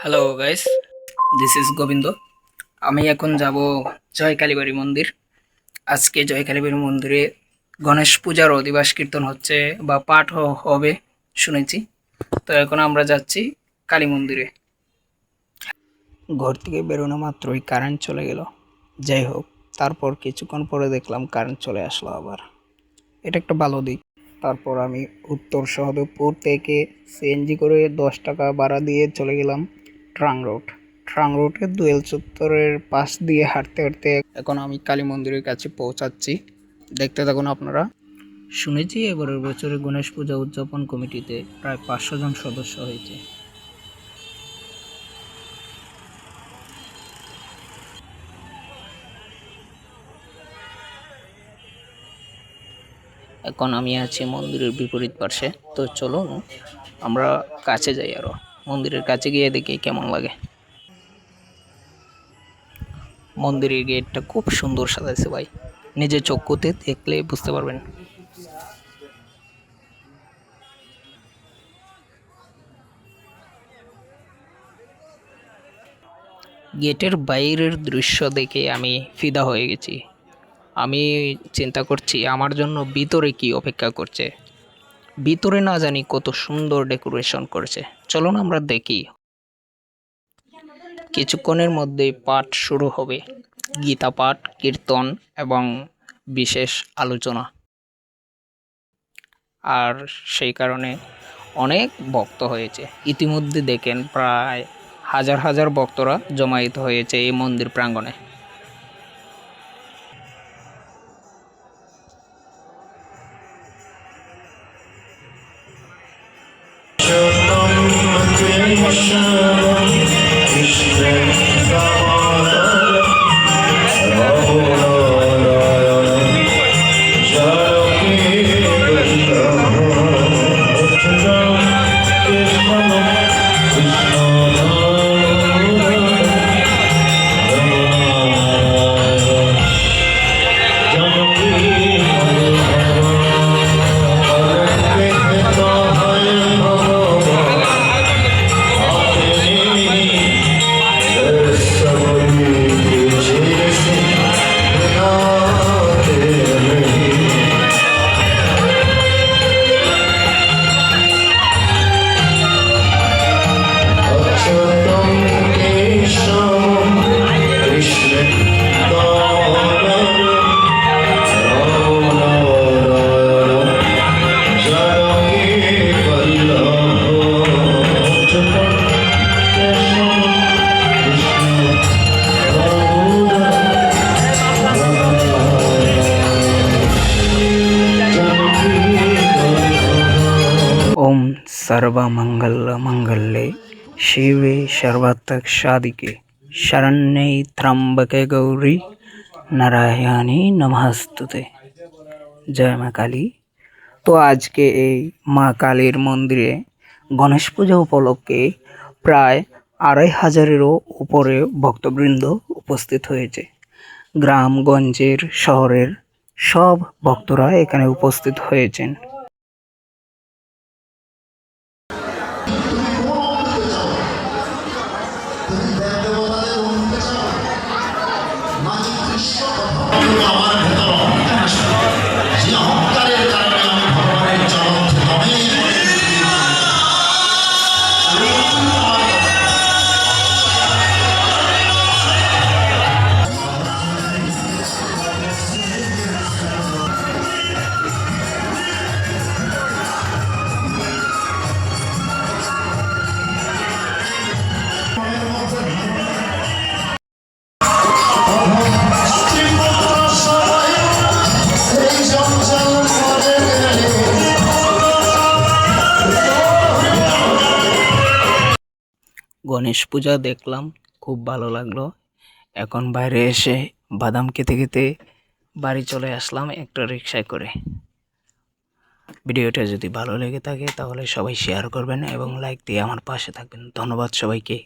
Hello guys, this is Gobinda. আমি এখন যাব জয় কালীবাড়ি মন্দির। আজকে জয় কালীবাড়ি মন্দিরে গণেশ পূজার অধিবাস কীর্তন হচ্ছে বা পাঠ হবে শুনেছি। তো এখন আমরা যাচ্ছি কালী মন্দিরে। ঘর থেকে বেরোনো মাত্রই কারেন্ট চলে গেল। যাই হোক, তারপর কিছুক্ষণ পরে দেখলাম কারেন্ট চলে আসলো আবার। এটা একটা ভালো দিক। তারপর আমি উত্তর সহদেবপুর থেকে সিএনজি করে 10 টাকা ভাড়া দিয়ে চলে গেলাম ট্রাং রোড। ট্রাং রোডের দোয়েল চত্বরের পাশ দিয়ে হাঁটতে হাঁটতে এখন আমি কালী মন্দিরের কাছে পৌঁছাচ্ছি। দেখতে থাকুন আপনারা। শুনেছি এবারের বছরে গণেশ পূজা উদযাপন কমিটিতে প্রায় 500 জন সদস্য হয়েছে। এখন আমি আছি মন্দিরের বিপরীত পার্শ্বে। তো চলুন আমরা কাছে যাই, আরো মন্দিরের কাছে গিয়ে দেখি কেমন লাগে। মন্দিরের গেটটা খুব সুন্দর সাজাইছে ভাই, নিজে চক্ষুতে দেখলে বুঝতে পারবেন। গেটের বাইরের দৃশ্য দেখে আমি ফিদা হয়ে গেছি। আমি চিন্তা করছি আমার জন্য ভিতরে কি অপেক্ষা করছে। ভিতরে না জানি কত সুন্দর ডেকোরেশন করেছে। চলুন আমরা দেখি। কিছুক্ষণের মধ্যেই পাঠ শুরু হবে, গীতা পাঠ, কীর্তন এবং বিশেষ আলোচনা। আর সেই কারণে অনেক ভক্ত হয়েছে। ইতিমধ্যে দেখেন প্রায় হাজার হাজার ভক্তরা জমায়েত হয়েছে এই মন্দির প্রাঙ্গণে। ओम सर्वमंगल मंगल्ये शिवे सर्वार्थ साधिके शरण्ये त्र्यंबके गौरी नारायणी नमस्तुते। जय मा काली। तो आज के माँ कालीर मंदिरे गणेश पूजा उपलक्षे प्राय 2500-এরও উপরে ভক্তবৃন্দ উপস্থিত হয়েছে। গ্রামগঞ্জের শহরের সব ভক্তরা এখানে উপস্থিত হয়েছেন। গণেশ পূজা দেখলাম, খুব ভালো লাগলো। এখন বাইরে এসে বাদাম খেতে খেতে বাড়ি চলে আসলাম একটা রিকশায় করে। ভিডিওটা যদি ভালো লেগে থাকে তাহলে সবাই শেয়ার করবেন এবং লাইক দিয়ে আমার পাশে থাকবেন। ধন্যবাদ সবাইকে।